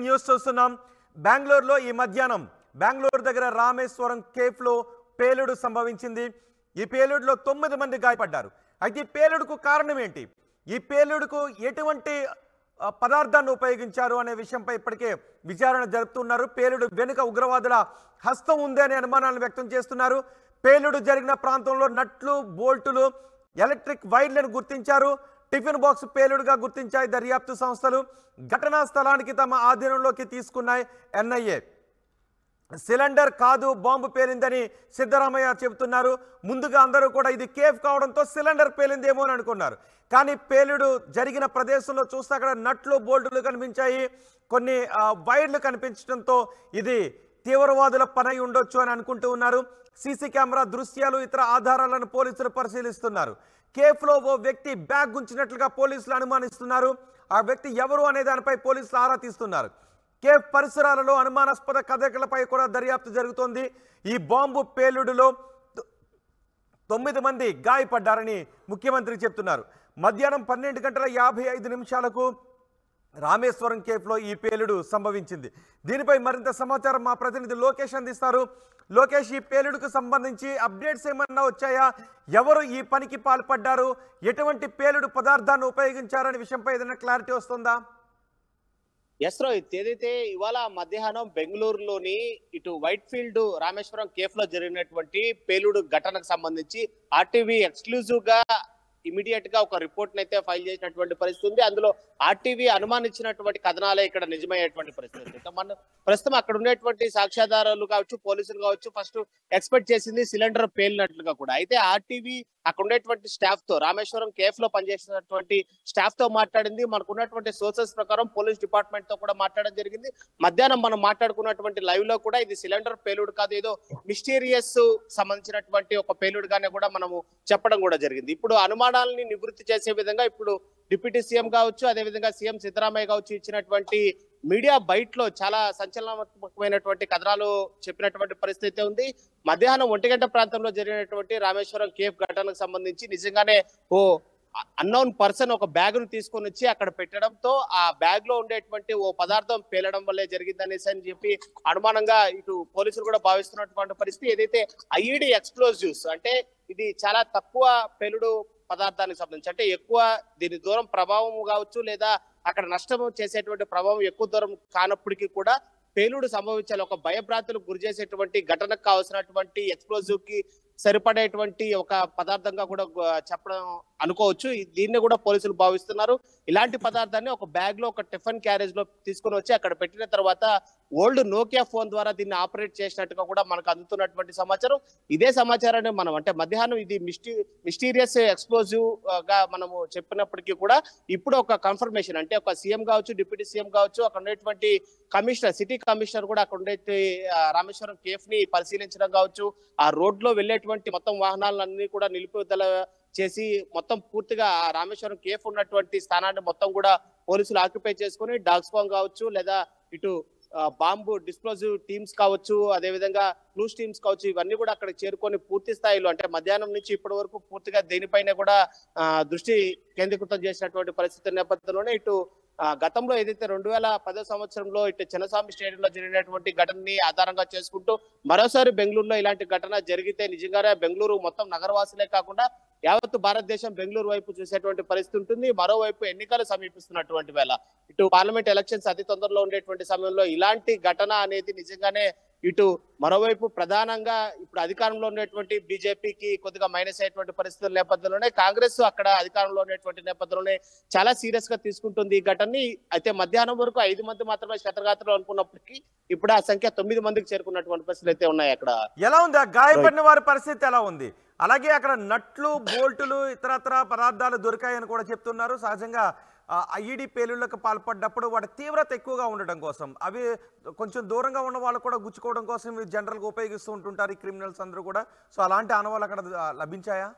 News చూస్తున్నాం. బెంగళూరులో ఈ మధ్యాహ్నం బెంగళూరు దగ్గర రామేశ్వరం కేఫ్లో పేలుడు సంభవించింది. ఈ పేలుడులో 9 మంది గాయపడ్డారు. అయితే ఈ పేలుడుకు కారణం ఏంటి, ఈ పేలుడుకు ఎటువంటి పదార్థాన్ని ఉపయోగించారు అనే విషయంపై ఇప్పటికే విచారణ జరుపుతున్నారు. పేలుడు వెనుక ఉగ్రవాదుల హస్తం ఉంది అనే అనుమానాలను వ్యక్తం చేస్తున్నారు. పేలుడు జరిగిన ప్రాంతంలో నట్లు, బోల్టులు, ఎలక్ట్రిక్ వైర్లను గుర్తించారు. టిఫిన్ బాక్స్ పేలుడుగా గుర్తించాయి దర్యాప్తు సంస్థలు. ఘటనా స్థలానికి తమ ఆధీనంలోకి తీసుకున్నాయి ఎన్ఐఏ. సిలిండర్ కాదు, బాంబు పేలిందని సిద్ధరామయ్య చెబుతున్నారు. ముందుగా అందరూ కూడా ఇది కేఫ్ కావడంతో సిలిండర్ పేలిందేమో అని అనుకున్నారు. కానీ పేలుడు జరిగిన ప్రదేశంలో చూస్తే అక్కడ నట్లు, బోల్టులు కనిపించాయి, కొన్ని వైర్లు కనిపించడంతో ఇది తీవ్రవాదుల పని ఉండొచ్చు అని అనుకుంటూ ఉన్నారు. సీసీ కెమెరా దృశ్యాలు, ఇతర ఆధారాలను పోలీసులు పరిశీలిస్తున్నారు. కేఫ్లో ఓ వ్యక్తి బ్యాగ్ గుంచినట్లుగా పోలీసులు అనుమానిస్తున్నారు. ఆ వ్యక్తి ఎవరు అనే దానిపై పోలీసులు ఆరా తీస్తున్నారు. కేఫ్ పరిసరాలలో అనుమానాస్పద కదలికలపై కూడా దర్యాప్తు జరుగుతోంది. ఈ బాంబు పేలుడులో 9 మంది గాయపడ్డారని ముఖ్యమంత్రి చెప్తున్నారు. మధ్యాహ్నం 12:55 రామేశ్వరం కేఫ్లో ఈ పేలుడు సంభవించింది. దీనిపై మరింత సమాచారం మా ప్రతినిధి లోకేష్ అందిస్తారు. లోకేష్, ఈ పేలుడుకు సంబంధించి అప్డేట్స్ ఏమన్నా వచ్చాయా? ఎవరు ఈ పనికి పాల్పడ్డారు? ఎటువంటి పేలుడు పదార్థాన్ని ఉపయోగించారనే విషయంపై ఏదైనా క్లారిటీ వస్తుందా? ఎస్ రోహిత్, ఏదైతే ఇవాళ మధ్యాహ్నం బెంగళూరులోని ఇటు వైట్ ఫీల్డ్ రామేశ్వరం కేఫ్ లో జరిగినటువంటి పేలుడు ఘటనకు సంబంధించి ఆర్టీవీ ఎక్స్క్లూజివ్ గా ఇమీడియట్ గా ఒక రిపోర్ట్ అయితే ఫైల్ చేసినటువంటి పరిస్థితి ఉంది. అందులో ఆర్టీవీ అనుమానించినటువంటి కథనాలే ఇక్కడ నిజమయ్యేటువంటి పరిస్థితి. మన ప్రస్తుతం అక్కడ ఉండేటువంటి సాక్ష్యాధారాలు కావచ్చు, పోలీసులు కావచ్చు, ఫస్ట్ ఎక్స్పెక్ట్ చేసింది సిలిండర్ పేలినట్లుగా కూడా. అయితే ఆర్టీవీ అక్కడ ఉండేటువంటి స్టాఫ్ తో, రామేశ్వరం కేఫ్ లో పనిచేసినటువంటి స్టాఫ్ తో మాట్లాడింది. మనకు ఉన్నటువంటి సోర్సెస్ ప్రకారం పోలీస్ డిపార్ట్మెంట్ తో కూడా మాట్లాడడం జరిగింది. మధ్యాహ్నం మనం మాట్లాడుకున్నటువంటి లైవ్ లో కూడా ఇది సిలిండర్ పేలుడు కాదు, ఏదో మిస్టీరియస్ సంబంధించినటువంటి ఒక పేలుడు గానే కూడా మనము చెప్పడం కూడా జరిగింది. ఇప్పుడు అనుమానాలని నివృత్తి చేసే విధంగా ఇప్పుడు డిప్యూటీ సీఎం కావచ్చు, అదేవిధంగా సీఎం సిద్ధరామయ్య కావచ్చు ఇచ్చినటువంటి మీడియా బైట్ లో చాలా సంచలనాత్మకమైనటువంటి కథనాలు చెప్పినటువంటి పరిస్థితి ఉంది. మధ్యాహ్నం 1 గంట ప్రాంతంలో జరిగినటువంటి రామేశ్వరం కేఫ్ ఘటనకు సంబంధించి నిజంగానే ఓ అన్నోన్ పర్సన్ ఒక బ్యాగ్ ను తీసుకొని వచ్చి అక్కడ పెట్టడంతో ఆ బ్యాగ్ లో ఉండేటువంటి ఓ పదార్థం పేలడం వల్లే జరిగిందనేసి అని చెప్పి అనుమానంగా ఇటు పోలీసులు కూడా భావిస్తున్నటువంటి పరిస్థితి. ఏదైతే ఐఈడి ఎక్స్ప్లోజివ్స్ అంటే ఇది చాలా తక్కువ పేలుడు పదార్థానికి సంబంధించి, అంటే ఎక్కువ దీని దూరం ప్రభావం కావచ్చు లేదా అక్కడ నష్టం చేసేటువంటి ప్రభావం ఎక్కువ దూరం కానప్పటికీ కూడా పేలుడు సంభవించాలి. ఒక భయభ్రాంతులకు గురి చేసేటువంటి ఘటనకు కావాల్సినటువంటి ఎక్స్ప్లోజివ్ కి సరిపడేటువంటి ఒక పదార్థంగా కూడా చెప్పడం అనుకోవచ్చు. దీన్ని కూడా పోలీసులు భావిస్తున్నారు. ఇలాంటి పదార్థాన్ని ఒక బ్యాగ్ లో, ఒక టిఫిన్ క్యారేజ్ లో తీసుకుని వచ్చి అక్కడ పెట్టిన తర్వాత ఓల్డ్ నోకియా ఫోన్ ద్వారా దీన్ని ఆపరేట్ చేసినట్టుగా కూడా మనకు అందుతున్నటువంటి సమాచారం. ఇదే సమాచారాన్ని మనం అంటే మధ్యాహ్నం ఇది మిస్టీరియస్ ఎక్స్ప్లోజివ్ గా మనము చెప్పినప్పటికీ కూడా ఇప్పుడు ఒక కన్ఫర్మేషన్, అంటే ఒక సీఎం కావచ్చు, డిప్యూటీ సీఎం కావచ్చు, అక్కడ ఉండేటువంటి కమిషనర్, సిటీ కమిషనర్ కూడా అక్కడ ఉండే రామేశ్వరం కేఫ్ ని పరిశీలించడం కావచ్చు, ఆ రోడ్ లో వెళ్ళేటువంటి మొత్తం వాహనాలన్నీ కూడా నిలుపుదల చేసి మొత్తం పూర్తిగా రామేశ్వరం కేఫ్ ఉన్నటువంటి స్థానాన్ని మొత్తం కూడా పోలీసులు ఆక్యుపై చేసుకుని డాగ్ స్క్వాడ్ కావచ్చు లేదా ఇటు బాంబు డిస్ప్లోజివ్ టీమ్స్ కావచ్చు, అదేవిధంగా క్లూస్ టీమ్స్ కావచ్చు, ఇవన్నీ కూడా అక్కడ చేరుకొని పూర్తి స్థాయిలో అంటే మధ్యాహ్నం నుంచి ఇప్పటి వరకు పూర్తిగా దీనిపైన కూడా దృష్టి కేంద్రీకృతం చేసినటువంటి పరిస్థితి నేపథ్యంలోనే ఇటు గతంలో ఏదైతే 2010 సంవత్సరంలో ఇటు చిన్నస్వామి స్టేడియంలో జరిగినటువంటి ఘటనని ఆధారంగా చేసుకుంటూ మరోసారి బెంగళూరులో ఇలాంటి ఘటన జరిగితే నిజంగానే బెంగళూరు మొత్తం నగరవాసులే కాకుండా యావత్తు భారతదేశం బెంగళూరు వైపు చూసేటువంటి పరిస్థితి ఉంటుంది. మరోవైపు ఎన్నికలు సమీపిస్తున్నటువంటి వేళ ఇటు పార్లమెంట్ ఎలక్షన్స్ అతి తొందరలో ఉండేటువంటి సమయంలో ఇలాంటి ఘటన అనేది నిజంగానే ఇటు మరోవైపు ప్రధానంగా ఇప్పుడు అధికారంలో ఉన్నటువంటి బీజేపీకి కొద్దిగా మైనస్ అయ్యేటువంటి పరిస్థితుల నేపథ్యంలోనే కాంగ్రెస్ అక్కడ అధికారంలో ఉన్నటువంటి నేపథ్యంలోనే చాలా సీరియస్ గా తీసుకుంటుంది ఈ ఘటనని. అయితే మధ్యాహ్నం వరకు 5 మంది మాత్రమే క్షతగాత్రులు అనుకున్నప్పటికీ ఇప్పుడు ఆ సంఖ్య 9 మందికి చేరుకున్నటువంటి పరిస్థితులు అయితే ఉన్నాయి. అక్కడ ఎలా ఉంది, గాయపడిన వారి పరిస్థితి ఎలా ఉంది? అలాగే అక్కడ నట్లు, బోల్టులు, ఇతరత్ర పదార్థాలు దొరికాయని కూడా చెప్తున్నారు. సహజంగా ఐఈడి పేలుళ్లకు పాల్పడ్డప్పుడు వాటి తీవ్రత ఎక్కువగా ఉండడం కోసం, అవి కొంచెం దూరంగా ఉన్న వాళ్ళు కూడా గుచ్చుకోవడం కోసం ఇవి జనరల్గా ఉపయోగిస్తూ ఉంటుంటారు ఈ క్రిమినల్స్ అందరూ కూడా. సో అలాంటి ఆనవాళ్ళు అక్కడ లభించాయా?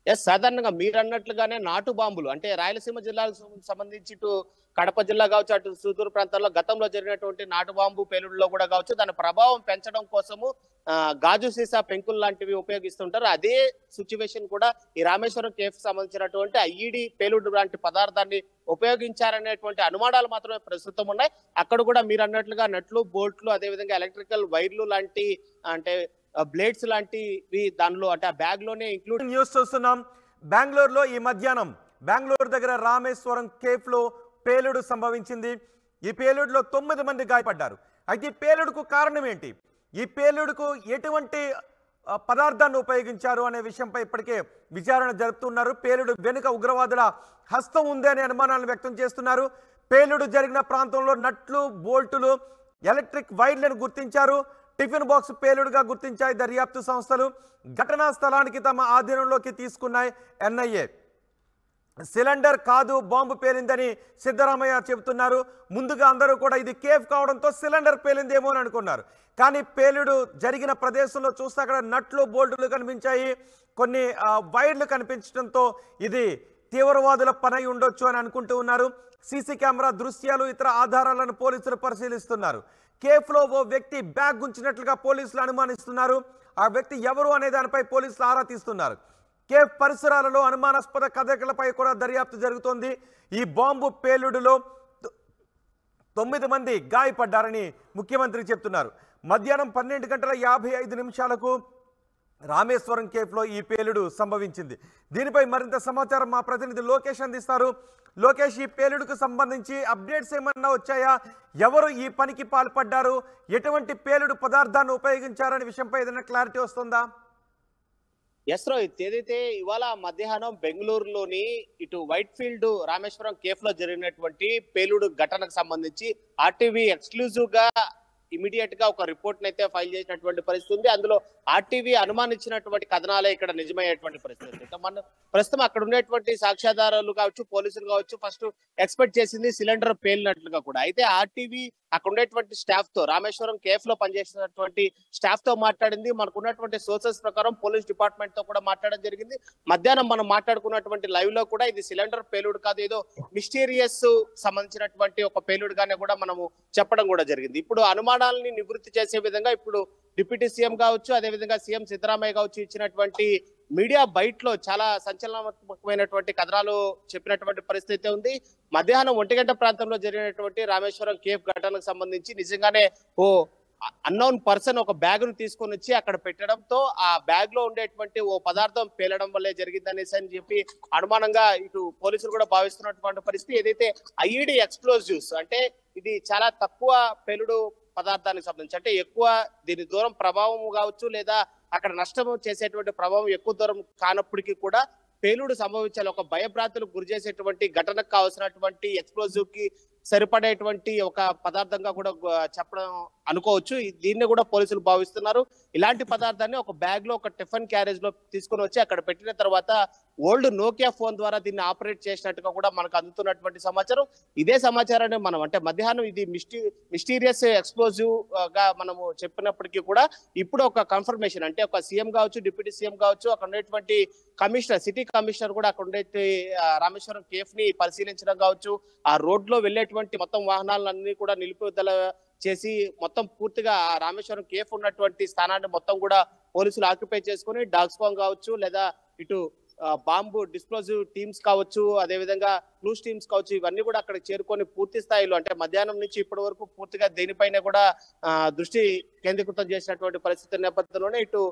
సాధారణంగా మీరు అన్నట్లుగానే నాటు బాంబులు అంటే రాయలసీమ జిల్లాకు సంబంధించి ఇటు కడప జిల్లా కావచ్చు, అటు సుదూర ప్రాంతాల్లో గతంలో జరిగినటువంటి నాటు బాంబు పేలుడులో కూడా కావచ్చు, దాని ప్రభావం పెంచడం కోసము గాజు సీసా పెంకులు లాంటివి ఉపయోగిస్తుంటారు. అదే సిచ్యువేషన్ కూడా ఈ రామేశ్వరం కేఫ్ సంబంధించినటువంటి ఐఈడి పేలుడు లాంటి పదార్థాన్ని ఉపయోగించారనేటువంటి అనుమానాలు మాత్రమే ప్రస్తుతం ఉన్నాయి. అక్కడ కూడా మీరు అన్నట్లుగా నట్లు, బోల్ట్లు, అదేవిధంగా ఎలక్ట్రికల్ వైర్లు లాంటి అంటే బ్లేడ్స్ లాంటివి దానిలో అంటే ఆ బ్యాగ్ లోనే ఇంక్లూడ్. న్యూస్ చూస్తున్నాం. బెంగళూరులో ఈ మధ్యాహ్నం బెంగళూరు దగ్గర రామేశ్వరం కేఫ్ లో పేలుడు సంభవించింది. ఈ పేలుడులో 9 మంది గాయపడ్డారు. అయితే ఈ పేలుడుకు కారణం ఏంటి, ఈ పేలుడుకు ఎటువంటి పదార్థాన్ని ఉపయోగించారు అనే విషయంపై ఇప్పటికే విచారణ జరుపుతున్నారు. పేలుడు వెనుక ఉగ్రవాదుల హస్తం ఉంది అనే అనుమానాలను వ్యక్తం చేస్తున్నారు. పేలుడు జరిగిన ప్రాంతంలో నట్లు, బోల్టులు, ఎలక్ట్రిక్ వైర్లను గుర్తించారు. టిఫిన్ బాక్స్ పేలుడుగా గుర్తించాయి దర్యాప్తు సంస్థలు. ఘటనా స్థలానికి తమ ఆధీనంలోకి తీసుకున్నాయి ఎన్ఐఏ. సిలిండర్ కాదు బాంబు పేలిందని సిద్ధరామయ్య చెబుతున్నారు. ముందుగా అందరూ కూడా ఇది కేఫ్ కావడంతో సిలిండర్ పేలిందేమో అని అనుకున్నారు. కానీ పేలుడు జరిగిన ప్రదేశంలో చూస్తే అక్కడ నట్లు, బోల్టులు కనిపించాయి, కొన్ని వైర్లు కనిపించడంతో ఇది తీవ్రవాదుల పనై ఉండొచ్చు అని అనుకుంటూ ఉన్నారు. సీసీ కెమెరా దృశ్యాలు, ఇతర ఆధారాలను పోలీసులు పరిశీలిస్తున్నారు. కేఫ్లో ఓ వ్యక్తి బ్యాగ్ ఉంచినట్లుగా పోలీసులు అనుమానిస్తున్నారు. ఆ వ్యక్తి ఎవరు అనే దానిపై పోలీసులు ఆరా తీస్తున్నారు. కేఫ్ పరిసరాలలో అనుమానాస్పద కదలికలపై కూడా దర్యాప్తు జరుగుతోంది. ఈ బాంబు పేలుడులో 9 మంది గాయపడ్డారని ముఖ్యమంత్రి చెప్తున్నారు. మధ్యాహ్నం 12:55 రామేశ్వరం కేఫ్లో ఈ పేలుడు సంభవించింది. దీనిపై మరింత సమాచారం మా ప్రతినిధి లోకేష్ అందిస్తారు. లోకేష్, ఈ పేలుడుకు సంబంధించి అప్డేట్స్ ఏమన్నా వచ్చాయా? ఎవరు ఈ పనికి పాల్పడ్డారు? ఎటువంటి పేలుడు పదార్థాన్ని ఉపయోగించారనే విషయంపై ఏదైనా క్లారిటీ వస్తుందా? ఎస్ రోహిత్, ఏదైతే ఇవాళ మధ్యాహ్నం బెంగళూరులోని ఇటు వైట్ ఫీల్డ్ రామేశ్వరం కేఫ్ లో జరిగినటువంటి పేలుడు ఘటనకు సంబంధించి ఆర్టీవీ ఎక్స్క్లూజివ్ గా ఇమీడియట్ గా ఒక రిపోర్ట్ అయితే ఫైల్ చేసినటువంటి పరిస్థితి ఉంది. అందులో ఆర్టీవీ అనుమానించినటువంటి కథనాలే ఇక్కడ నిజమయ్యేటువంటి పరిస్థితి. మన ప్రస్తుతం అక్కడ ఉండేటువంటి సాక్ష్యాధారాలు కావచ్చు, పోలీసులు కావచ్చు, ఫస్ట్ ఎక్స్పెక్ట్ చేసింది సిలిండర్ పేలినట్లుగా కూడా. అయితే ఆర్టీవీ అక్కడ ఉండేటువంటి స్టాఫ్ తో, రామేశ్వరం కేఫ్ లో పనిచేసినటువంటి స్టాఫ్ తో మాట్లాడింది. మనకు ఉన్నటువంటి సోర్సెస్ ప్రకారం పోలీస్ డిపార్ట్మెంట్ తో కూడా మాట్లాడడం జరిగింది. మధ్యాహ్నం మనం మాట్లాడుకున్నటువంటి లైవ్ లో కూడా ఇది సిలిండర్ పేలుడు కాదు, ఏదో మిస్టీరియస్ సంబంధించినటువంటి ఒక పేలుడుగానే కూడా మనము చెప్పడం కూడా జరిగింది. ఇప్పుడు అనుమానాలని నివృత్తి చేసే విధంగా ఇప్పుడు డిప్యూటీ సీఎం కావచ్చు, అదేవిధంగా సీఎం సిద్ధరామయ్య కావచ్చు ఇచ్చినటువంటి మీడియా బైట్ లో చాలా సంచలనాత్మకమైనటువంటి కథనాలు చెప్పినటువంటి పరిస్థితి ఉంది. మధ్యాహ్నం 1 గంట ప్రాంతంలో జరిగినటువంటి రామేశ్వరం కేఫ్ ఘటనకు సంబంధించి నిజంగానే ఓ అన్నోన్ పర్సన్ ఒక బ్యాగ్ ను తీసుకొని వచ్చి అక్కడ పెట్టడంతో ఆ బ్యాగ్ లో ఉండేటువంటి ఓ పదార్థం పేలడం వల్లే జరిగిందనేసి అని చెప్పి అనుమానంగా ఇటు పోలీసులు కూడా భావిస్తున్నటువంటి పరిస్థితి. ఏదైతే ఐఈడి ఎక్స్ప్లోజివ్స్ అంటే ఇది చాలా తక్కువ పేలుడు పదార్థానికి సంబంధించి, అంటే ఎక్కువ దీని దూరం ప్రభావం కావచ్చు లేదా అక్కడ నష్టం చేసేటువంటి ప్రభావం ఎక్కువ దూరం కానప్పటికీ కూడా పేలుడు సంభవించాలి, ఒక భయభ్రాంతులకు గురి చేసేటువంటి ఘటనకు కావాల్సినటువంటి ఎక్స్ప్లోజివ్ కి సరిపడేటువంటి ఒక పదార్థంగా కూడా చెప్పడం అనుకోవచ్చు. దీన్ని కూడా పోలీసులు భావిస్తున్నారు. ఇలాంటి పదార్థాన్ని ఒక బ్యాగ్ లో, ఒక టిఫిన్ క్యారేజ్ లో తీసుకుని వచ్చి అక్కడ పెట్టిన తర్వాత ఓల్డ్ నోకియా ఫోన్ ద్వారా దీన్ని ఆపరేట్ చేసినట్టుగా కూడా మనకు అందుతున్నటువంటి సమాచారం. ఇదే సమాచారాన్ని మనం అంటే మధ్యాహ్నం ఇది మిస్టీరియస్ ఎక్స్ప్లోజివ్ గా మనము చెప్పినప్పటికీ కూడా ఇప్పుడు ఒక కన్ఫర్మేషన్ అంటే ఒక సీఎం కావచ్చు, డిప్యూటీ సీఎం కావచ్చు, అక్కడ ఉండేటువంటి కమిషనర్, సిటీ కమిషనర్ కూడా అక్కడ ఉండే రామేశ్వరం కేఫ్ ని పరిశీలించడం కావచ్చు, ఆ రోడ్ లో వెళ్ళేటువంటి మొత్తం వాహనాలన్నీ కూడా నిలుపుదల చేసి మొత్తం పూర్తిగా రామేశ్వరం కేఫ్ ఉన్నటువంటి స్థానాన్ని మొత్తం కూడా పోలీసులు ఆక్యుపై చేసుకుని డాగ్ స్క్వాడ్ కావచ్చు లేదా ఇటు బాంబు డిస్ప్లోజివ్ టీమ్స్ కావచ్చు, అదేవిధంగా క్లూస్ టీమ్స్ కావచ్చు, ఇవన్నీ కూడా అక్కడ చేరుకొని పూర్తి స్థాయిలో అంటే మధ్యాహ్నం నుంచి ఇప్పటి వరకు పూర్తిగా దేనిపైన కూడా దృష్టి కేంద్రీకృతం చేసినటువంటి పరిస్థితి నేపథ్యంలోనే ఇటు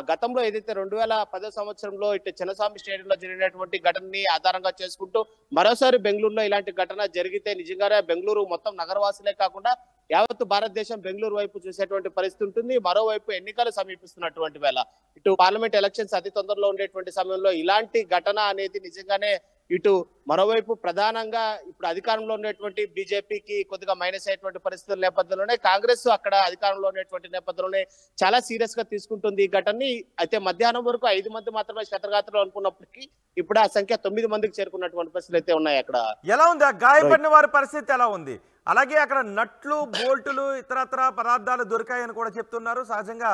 గతంలో ఏదైతే 2010 సంవత్సరంలో ఇటు చిన్నస్వామి స్టేడియంలో జరిగినటువంటి ఘటనని ఆధారంగా చేసుకుంటూ మరోసారి బెంగళూరులో ఇలాంటి ఘటన జరిగితే నిజంగానే బెంగళూరు మొత్తం నగరవాసులే కాకుండా యావత్తు భారతదేశం బెంగళూరు వైపు చూసేటువంటి పరిస్థితి ఉంటుంది. మరోవైపు ఎన్నికలు సమీపిస్తున్నటువంటి వేళ ఇటు పార్లమెంట్ ఎలక్షన్స్ అతి తొందరలో ఉండేటువంటి సమయంలో ఇలాంటి ఘటన అనేది నిజంగానే ఇటు మరోవైపు ప్రధానంగా ఇప్పుడు అధికారంలో ఉన్నటువంటి బీజేపీకి కొద్దిగా మైనస్ అయ్యేటువంటి పరిస్థితుల నేపథ్యంలోనే కాంగ్రెస్ అక్కడ అధికారంలో ఉన్నటువంటి నేపథ్యంలోనే చాలా సీరియస్ గా తీసుకుంటుంది ఈ ఘటనని. అయితే మధ్యాహ్నం వరకు 5 మంది మాత్రమే క్షతగాత్రులు అనుకున్నప్పటికీ ఇప్పుడు ఆ సంఖ్య 9 మందికి చేరుకున్నటువంటి పరిస్థితులు అయితే ఉన్నాయి. అక్కడ ఎలా ఉంది ఆ గాయపడిన వారి పరిస్థితి ఎలా ఉంది? అలాగే అక్కడ నట్లు, బోల్టులు, ఇతరత్ర పదార్థాలు దొరికాయని కూడా చెప్తున్నారు. సహజంగా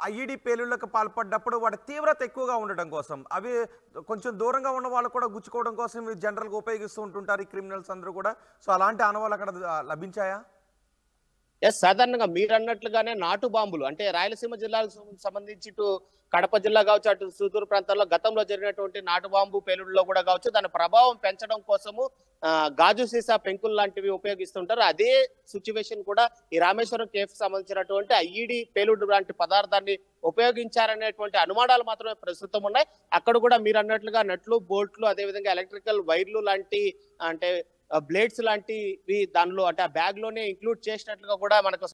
ఐఈడి పేలుళ్లకు పాల్పడ్డప్పుడు వాటి తీవ్రత ఎక్కువగా ఉండడం కోసం, అవి కొంచెం దూరంగా ఉన్న వాళ్ళు కూడా గుచ్చుకోవడం కోసం ఇవి జనరల్గా ఉపయోగిస్తూ ఉంటుంటారు ఈ క్రిమినల్స్ అందరూ కూడా. సో అలాంటి ఆనవాళ్ళు అక్కడ లభించాయా? సాధారణంగా మీరు అన్నట్లుగానే నాటు బాంబులు అంటే రాయలసీమ జిల్లాకు సంబంధించి ఇటు కడప జిల్లా కావచ్చు, అటు సుదూర ప్రాంతాల్లో గతంలో జరిగినటువంటి నాటు బాంబు పేలుడులో కూడా కావచ్చు, దాని ప్రభావం పెంచడం కోసము గాజు సీసా పెంకులు లాంటివి ఉపయోగిస్తుంటారు. అదే సిచ్యువేషన్ కూడా ఈ రామేశ్వరం కేఫ్ సంబంధించినటువంటి ఐఈడి పేలుడు లాంటి పదార్థాన్ని ఉపయోగించారనేటువంటి అనుమానాలు మాత్రమే ప్రస్తుతం ఉన్నాయి. అక్కడ కూడా మీరు అన్నట్లుగా నట్లు, బోల్ట్లు, అదేవిధంగా ఎలక్ట్రికల్ వైర్లు లాంటి అంటే బ్లేడ్స్ లాంటివి దానిలో అంటే ఆ బ్యాగ్ లోనే ఇంక్లూడ్ చేసినట్లుగా కూడా మనకు